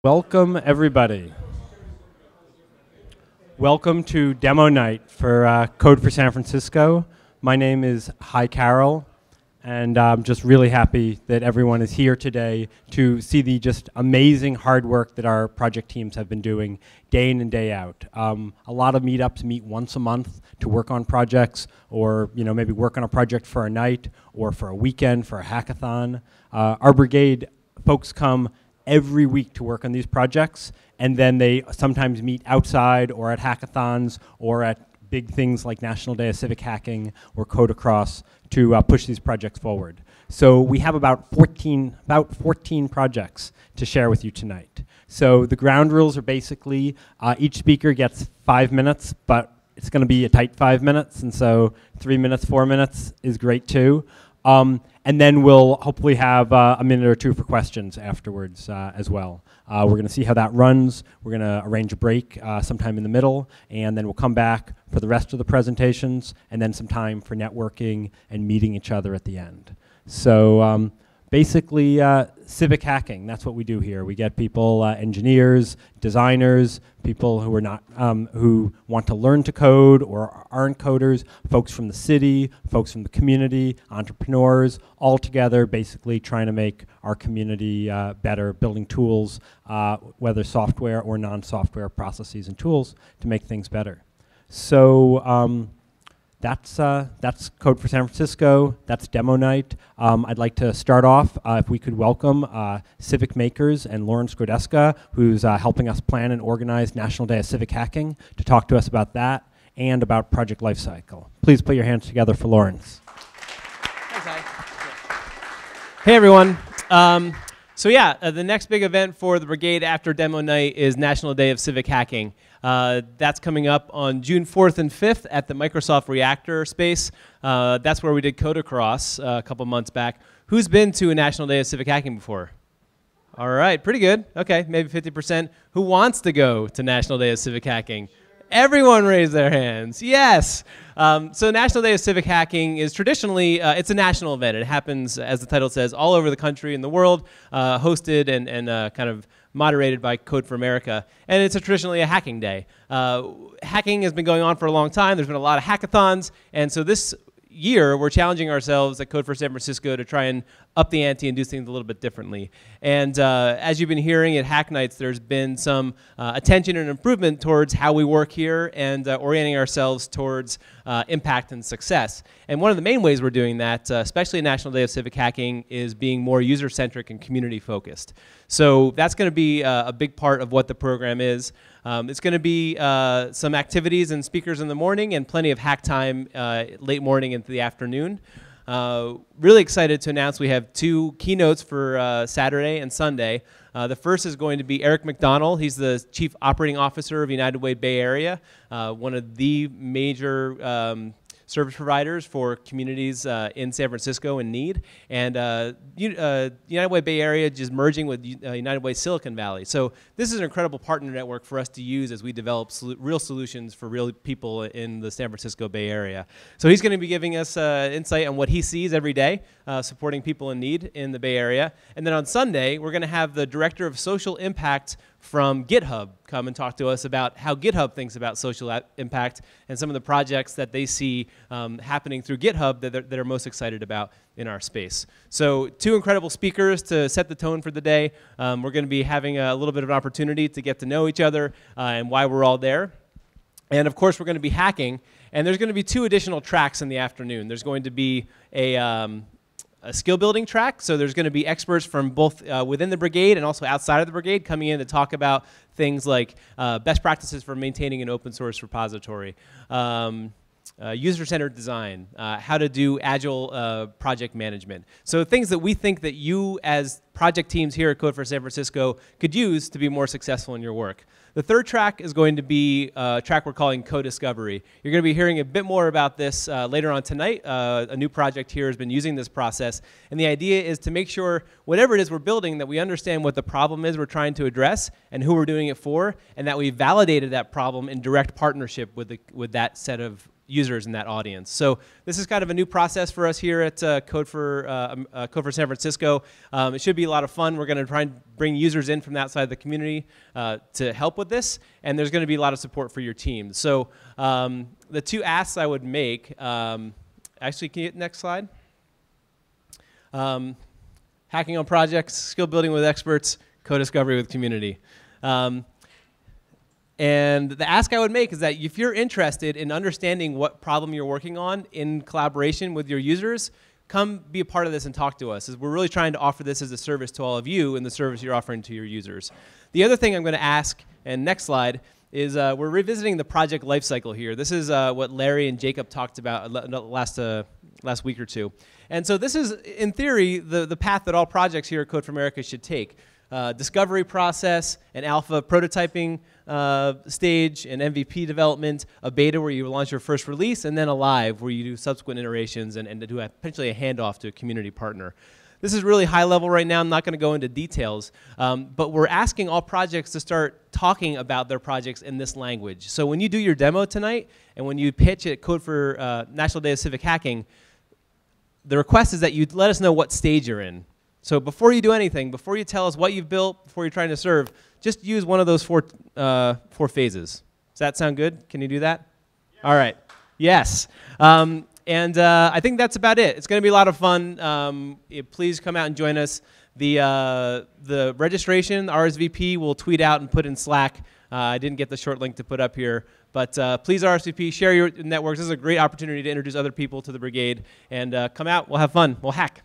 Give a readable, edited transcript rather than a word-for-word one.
Welcome, everybody. Welcome to demo night for Code for San Francisco. My name is Hi Carol, and I'm just really happy that everyone is here today to see the just amazing hard work that our project teams have been doing day in and day out. A lot of meetups meet once a month to work on projects, or maybe work on a project for a night or for a weekend for a hackathon. Our brigade folks come every week to work on these projects, and then they sometimes meet outside or at hackathons or at big things like National Day of Civic Hacking or Code Across to push these projects forward. So we have about 14 projects to share with you tonight. So the ground rules are basically each speaker gets 5 minutes, but it's going to be a tight 5 minutes, and so 3 minutes, 4 minutes is great too. And then we'll hopefully have a minute or two for questions afterwards as well. We're going to see how that runs. We're going to arrange a break sometime in the middle, and then we'll come back for the rest of the presentations, and then some time for networking and meeting each other at the end. So basically, civic hacking, that's what we do here. We get people, engineers, designers, people who are not, who want to learn to code or aren't coders, folks from the city, folks from the community, entrepreneurs, all together basically trying to make our community better, building tools, whether software or non-software processes and tools to make things better. So that's Code for San Francisco. That's demo night. I'd like to start off, if we could welcome Civic makers and Lawrence Grodeska, who's helping us plan and organize National Day of Civic Hacking, to talk to us about that and about Project Lifecycle. Please put your hands together for Lawrence. Thanks, Hi. Hey, everyone. So yeah, the next big event for the brigade after demo night is National Day of Civic Hacking. That's coming up on June 4th and 5th at the Microsoft Reactor space. That's where we did Code Across a couple months back. Who's been to a National Day of Civic Hacking before? All right, pretty good. Okay, maybe 50%. Who wants to go to National Day of Civic Hacking? Everyone raise their hands. Yes. So National Day of Civic Hacking is traditionally, it's a national event. It happens, as the title says, all over the country and the world, hosted and kind of moderated by Code for America. And it's traditionally a hacking day. Hacking has been going on for a long time. There's been a lot of hackathons. And so this year, we're challenging ourselves at Code for San Francisco to try and up the ante and do things a little bit differently. And as you've been hearing at Hack Nights, there's been some attention and improvement towards how we work here and orienting ourselves towards impact and success. And one of the main ways we're doing that, especially at National Day of Civic Hacking, is being more user-centric and community-focused. So that's going to be a big part of what the program is. It's going to be some activities and speakers in the morning and plenty of hack time late morning into the afternoon. Really excited to announce we have 2 keynotes for Saturday and Sunday. The first is going to be Eric McDonald. He's the Chief Operating Officer of United Way Bay Area, one of the major service providers for communities in San Francisco in need. And United Way Bay Area is merging with United Way Silicon Valley. So this is an incredible partner network for us to use as we develop real solutions for real people in the San Francisco Bay Area. So he's going to be giving us insight on what he sees every day, supporting people in need in the Bay Area. And then on Sunday, we're going to have the Director of Social Impact from GitHub come and talk to us about how GitHub thinks about social impact and some of the projects that they see happening through GitHub that they're most excited about in our space. So 2 incredible speakers to set the tone for the day. We're going to be having a little bit of an opportunity to get to know each other and why we're all there. And of course, we're going to be hacking. And there's going to be 2 additional tracks in the afternoon. There's going to be a skill building track. So there's going to be experts from both within the brigade and also outside of the brigade coming in to talk about things like best practices for maintaining an open source repository, user-centered design, how to do agile project management. So things that we think that you as project teams here at Code for San Francisco could use to be more successful in your work. The third track is going to be a track we're calling Co-Discovery. You're going to be hearing a bit more about this later on tonight. A new project here has been using this process. And the idea is to make sure whatever it is we're building, that we understand what the problem is we're trying to address and who we're doing it for, and that we validated that problem in direct partnership with that set of users in that audience. So this is kind of a new process for us here at Code for San Francisco. It should be a lot of fun. We're going to try and bring users in from outside the community to help with this, and there's going to be a lot of support for your team. So the two asks I would make, actually, can you hit next slide? Hacking on projects, skill building with experts, co-discovery with community. And the ask I would make is that if you're interested in understanding what problem you're working on in collaboration with your users, come be a part of this and talk to us. As we're really trying to offer this as a service to all of you and the service you're offering to your users. The other thing I'm going to ask, and next slide, is we're revisiting the project lifecycle here. This is what Larry and Jacob talked about last week or two. And so this is, in theory, the path that all projects here at Code for America should take. Discovery process, an alpha prototyping stage, an MVP development, a beta where you launch your first release, and then a live where you do subsequent iterations and do potentially a handoff to a community partner. This is really high level right now. I'm not going to go into details, but we're asking all projects to start talking about their projects in this language. So when you do your demo tonight and when you pitch at Code for National Day of Civic Hacking, the request is that you let us know what stage you're in. So before you do anything, before you tell us what you've built, before you're trying to serve, just use one of those four phases. Does that sound good? Can you do that? Yes. All right. Yes. And I think that's about it. It's going to be a lot of fun. Please come out and join us. The registration, the RSVP, we'll tweet out and put in Slack. I didn't get the short link to put up here. But please RSVP, share your networks. This is a great opportunity to introduce other people to the brigade. And come out. We'll have fun. We'll hack.